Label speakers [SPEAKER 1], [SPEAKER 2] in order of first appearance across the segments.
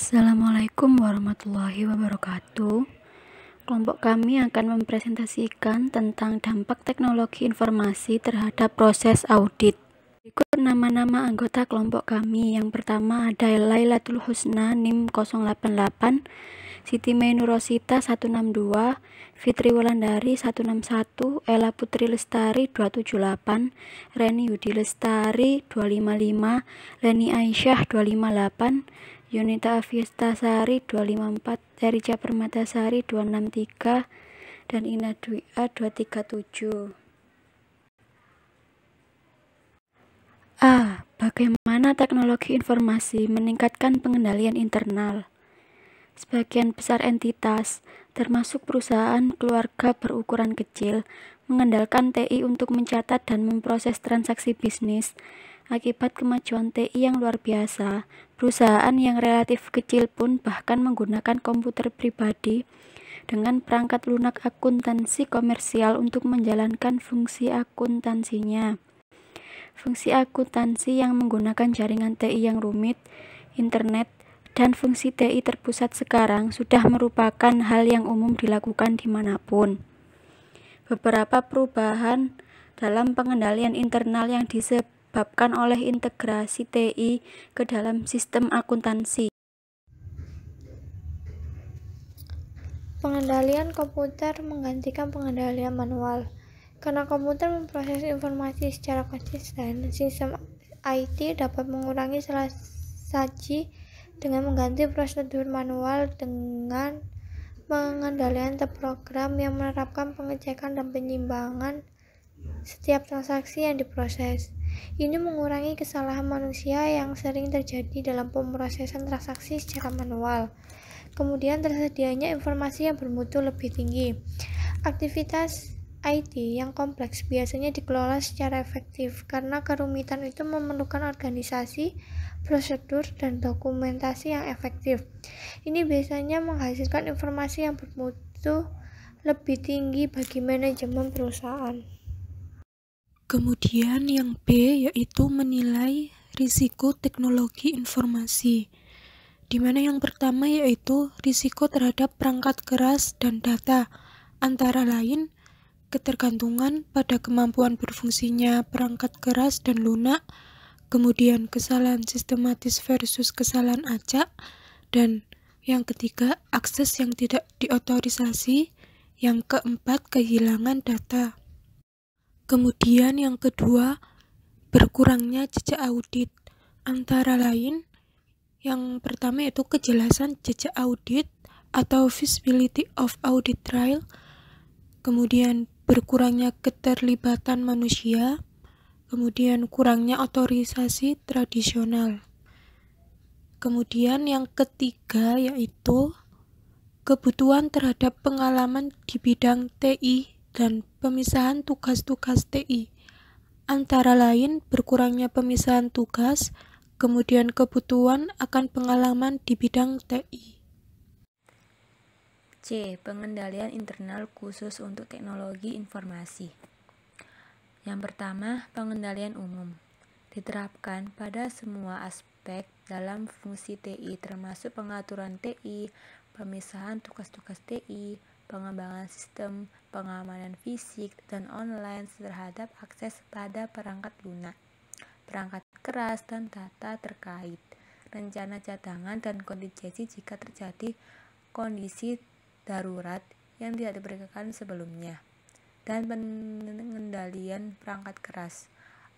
[SPEAKER 1] Assalamualaikum warahmatullahi wabarakatuh. Kelompok kami akan mempresentasikan tentang dampak teknologi informasi terhadap proses audit. Berikut nama-nama anggota kelompok kami. Yang pertama ada Lailatul Husna NIM 088, Siti Mainurosita 162, Fitri Wulandari 161, Ella Putri Lestari 278, Reni Yudi Lestari 255, Leni Aisyah 258, Yunita Afiastasari 254, Erica Permatasari 263, dan Ina Dwi A 237. A. Bagaimana teknologi informasi meningkatkan pengendalian internal? Sebagian besar entitas, termasuk perusahaan keluarga berukuran kecil, mengandalkan TI untuk mencatat dan memproses transaksi bisnis. Akibat kemajuan TI yang luar biasa, perusahaan yang relatif kecil pun bahkan menggunakan komputer pribadi dengan perangkat lunak akuntansi komersial untuk menjalankan fungsi akuntansinya. Fungsi akuntansi yang menggunakan jaringan TI yang rumit, internet, dan fungsi TI terpusat sekarang sudah merupakan hal yang umum dilakukan dimanapun. Beberapa perubahan dalam pengendalian internal yang disebabkan oleh integrasi TI ke dalam sistem akuntansi.
[SPEAKER 2] Pengendalian komputer menggantikan pengendalian manual. Karena komputer memproses informasi secara konsisten, sistem IT dapat mengurangi salah saji dengan mengganti prosedur manual dengan pengendalian terprogram yang menerapkan pengecekan dan penyimbangan setiap transaksi yang diproses. Ini mengurangi kesalahan manusia yang sering terjadi dalam pemrosesan transaksi secara manual. Kemudian tersedianya informasi yang bermutu lebih tinggi. Aktivitas IT yang kompleks biasanya dikelola secara efektif karena kerumitan itu memerlukan organisasi, prosedur, dan dokumentasi yang efektif. Ini biasanya menghasilkan informasi yang bermutu lebih tinggi bagi manajemen perusahaan.
[SPEAKER 3] Kemudian yang B yaitu menilai risiko teknologi informasi, di mana yang pertama yaitu risiko terhadap perangkat keras dan data, antara lain ketergantungan pada kemampuan berfungsinya perangkat keras dan lunak, kemudian kesalahan sistematis versus kesalahan acak, dan yang ketiga akses yang tidak diotorisasi, yang keempat kehilangan data. Kemudian yang kedua berkurangnya jejak audit, antara lain yang pertama yaitu kejelasan jejak audit atau visibility of audit trail, kemudian berkurangnya keterlibatan manusia, kemudian kurangnya otorisasi tradisional. Kemudian yang ketiga yaitu kebutuhan terhadap pengalaman di bidang TI dan pemisahan tugas-tugas TI, antara lain berkurangnya pemisahan tugas, kemudian kebutuhan akan pengalaman di bidang TI.
[SPEAKER 4] C. Pengendalian internal khusus untuk teknologi informasi. Yang pertama, pengendalian umum. Diterapkan pada semua aspek dalam fungsi TI termasuk pengaturan TI, pemisahan tugas-tugas TI, pengembangan sistem, pengamanan fisik dan online terhadap akses pada perangkat lunak, perangkat keras dan data terkait, rencana cadangan dan kontingensi jika terjadi kondisi darurat yang tidak diperkirakan sebelumnya, dan pengendalian perangkat keras.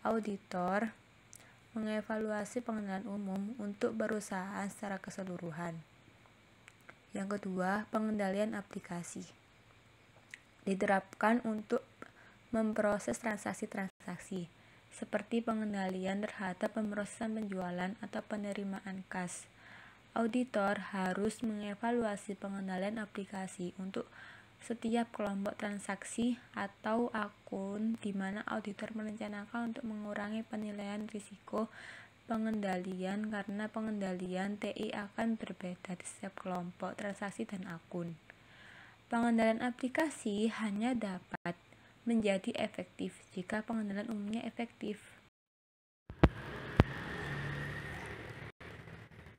[SPEAKER 4] Auditor mengevaluasi pengendalian umum untuk perusahaan secara keseluruhan. Yang kedua, pengendalian aplikasi. Diterapkan untuk memproses transaksi-transaksi, seperti pengendalian terhadap pemrosesan penjualan atau penerimaan kas. Auditor harus mengevaluasi pengendalian aplikasi untuk setiap kelompok transaksi atau akun, di mana auditor merencanakan untuk mengurangi penilaian risiko pengendalian karena pengendalian TI akan berbeda di setiap kelompok transaksi dan akun. Pengendalian aplikasi hanya dapat menjadi efektif jika pengendalian umumnya efektif.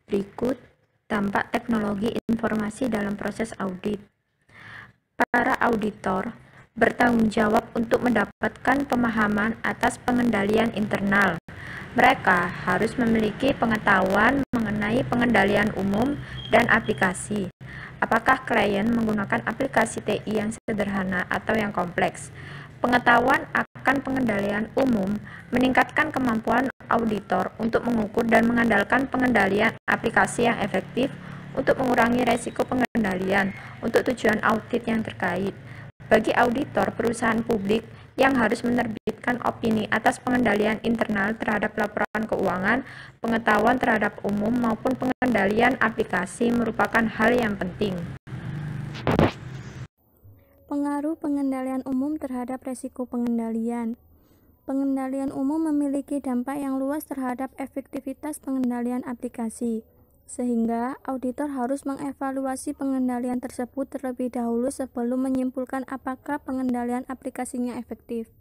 [SPEAKER 1] Berikut
[SPEAKER 5] dampak teknologi informasi dalam proses audit. Para auditor bertanggung jawab untuk mendapatkan pemahaman atas pengendalian internal. Mereka harus memiliki pengetahuan mengenai pengendalian umum dan aplikasi. Apakah klien menggunakan aplikasi TI yang sederhana atau yang kompleks? Pengetahuan akan pengendalian umum meningkatkan kemampuan auditor untuk mengukur dan mengandalkan pengendalian aplikasi yang efektif untuk mengurangi resiko pengendalian untuk tujuan audit yang terkait. Bagi auditor perusahaan publik yang harus menerbitkan opini atas pengendalian internal terhadap laporan keuangan, pengetahuan terhadap umum maupun pengendalian aplikasi merupakan hal yang penting.
[SPEAKER 2] Pengaruh pengendalian umum terhadap resiko pengendalian. Pengendalian umum memiliki dampak yang luas terhadap efektivitas pengendalian aplikasi, sehingga auditor harus mengevaluasi pengendalian tersebut terlebih dahulu sebelum menyimpulkan apakah pengendalian aplikasinya efektif.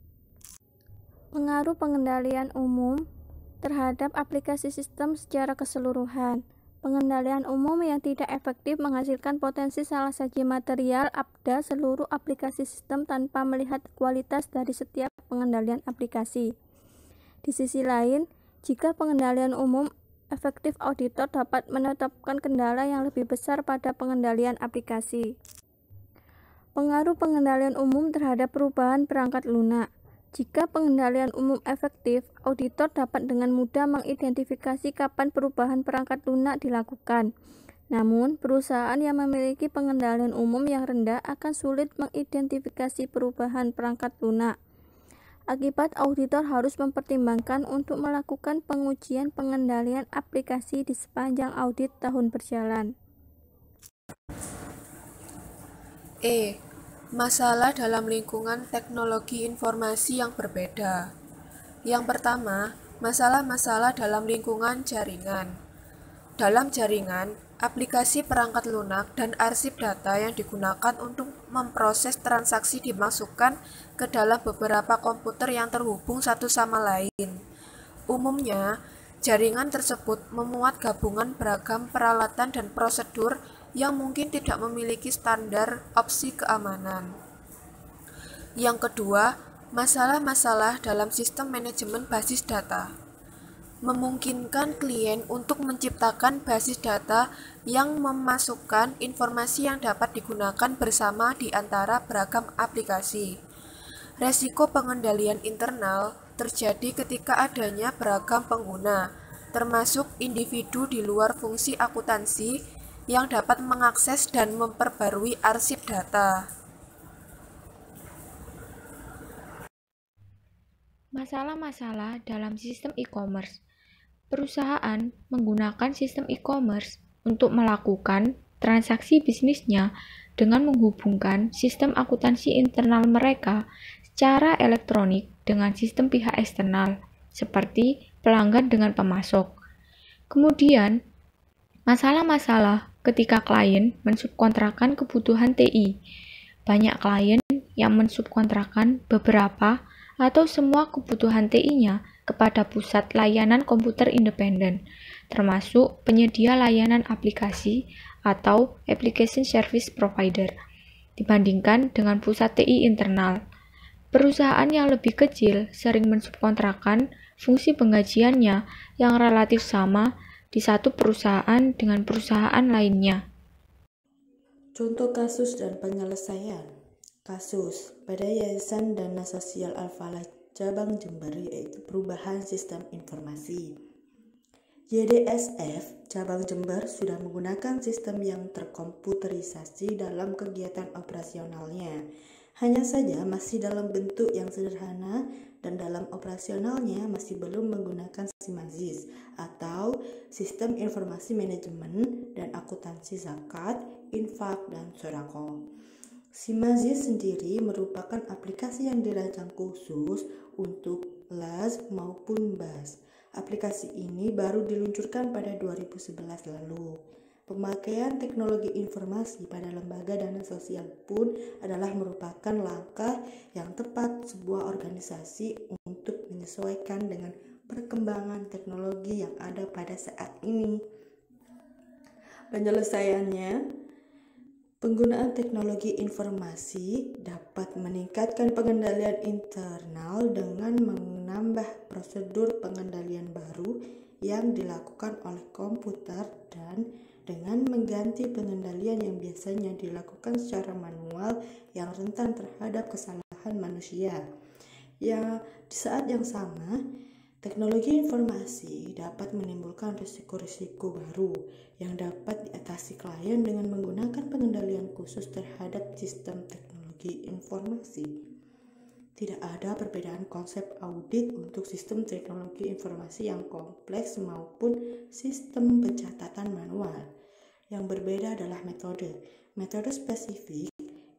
[SPEAKER 2] Pengaruh pengendalian umum terhadap aplikasi sistem secara keseluruhan. Pengendalian umum yang tidak efektif menghasilkan potensi salah saji material pada seluruh aplikasi sistem tanpa melihat kualitas dari setiap pengendalian aplikasi. Di sisi lain, jika pengendalian umum efektif, auditor dapat menetapkan kendala yang lebih besar pada pengendalian aplikasi. Pengaruh pengendalian umum terhadap perubahan perangkat lunak. Jika pengendalian umum efektif, auditor dapat dengan mudah mengidentifikasi kapan perubahan perangkat lunak dilakukan. Namun, perusahaan yang memiliki pengendalian umum yang rendah akan sulit mengidentifikasi perubahan perangkat lunak. Akibat auditor harus mempertimbangkan untuk melakukan pengujian pengendalian aplikasi di sepanjang audit tahun berjalan.
[SPEAKER 3] Masalah dalam lingkungan teknologi informasi yang berbeda. Yang pertama, masalah-masalah dalam lingkungan jaringan. Dalam jaringan, aplikasi perangkat lunak dan arsip data yang digunakan untuk memproses transaksi dimasukkan ke dalam beberapa komputer yang terhubung satu sama lain. Umumnya, jaringan tersebut memuat gabungan beragam peralatan dan prosedur yang mungkin tidak memiliki standar opsi keamanan. Yang kedua, masalah-masalah dalam sistem manajemen basis data. Memungkinkan klien untuk menciptakan basis data yang memasukkan informasi yang dapat digunakan bersama di antara beragam aplikasi. Resiko pengendalian internal terjadi ketika adanya beragam pengguna, termasuk individu di luar fungsi akuntansi yang dapat mengakses dan memperbarui arsip data.
[SPEAKER 4] Masalah-masalah dalam sistem e-commerce. Perusahaan menggunakan sistem e-commerce untuk melakukan transaksi bisnisnya dengan menghubungkan sistem akuntansi internal mereka secara elektronik dengan sistem pihak eksternal, seperti pelanggan dengan pemasok. Kemudian, masalah-masalah ketika klien mensubkontrakkan kebutuhan TI. Banyak klien yang mensubkontrakkan beberapa atau semua kebutuhan TI-nya kepada pusat layanan komputer independen, termasuk penyedia layanan aplikasi atau application service provider, dibandingkan dengan pusat TI internal. Perusahaan yang lebih kecil sering mensubkontrakkan fungsi penggajiannya yang relatif sama di satu perusahaan dengan perusahaan lainnya.
[SPEAKER 6] Contoh kasus dan penyelesaian. Kasus pada Yayasan Dana Sosial Al-Falah Cabang Jember, yaitu perubahan sistem informasi. YDSF Cabang Jember sudah menggunakan sistem yang terkomputerisasi dalam kegiatan operasionalnya. Hanya saja masih dalam bentuk yang sederhana dan dalam operasionalnya masih belum menggunakan SIMAZIS atau Sistem Informasi Manajemen dan Akuntansi Zakat, Infak, dan Sodaqoh. SIMAZIS sendiri merupakan aplikasi yang dirancang khusus untuk LAS maupun BAS. Aplikasi ini baru diluncurkan pada 2011 lalu. Pemakaian teknologi informasi pada lembaga dana sosial pun adalah merupakan langkah yang tepat sebuah organisasi untuk menyesuaikan dengan perkembangan teknologi yang ada pada saat ini. Penyelesaiannya, penggunaan teknologi informasi dapat meningkatkan pengendalian internal dengan menambah prosedur pengendalian baru yang dilakukan oleh komputer dan dengan mengganti pengendalian yang biasanya dilakukan secara manual yang rentan terhadap kesalahan manusia. Ya, di saat yang sama, teknologi informasi dapat menimbulkan risiko-risiko baru yang dapat diatasi klien dengan menggunakan pengendalian khusus terhadap sistem teknologi informasi. Tidak ada perbedaan konsep audit untuk sistem teknologi informasi yang kompleks maupun sistem pencatatan manual. Yang berbeda adalah metode spesifik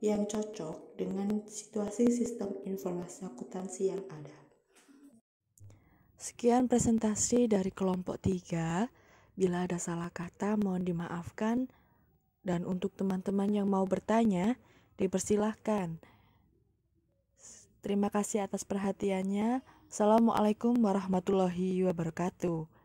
[SPEAKER 6] yang cocok dengan situasi sistem informasi akuntansi yang ada.
[SPEAKER 7] Sekian presentasi dari kelompok 3. Bila ada salah kata mohon dimaafkan, dan untuk teman-teman yang mau bertanya dipersilahkan. Terima kasih atas perhatiannya. Assalamualaikum warahmatullahi wabarakatuh.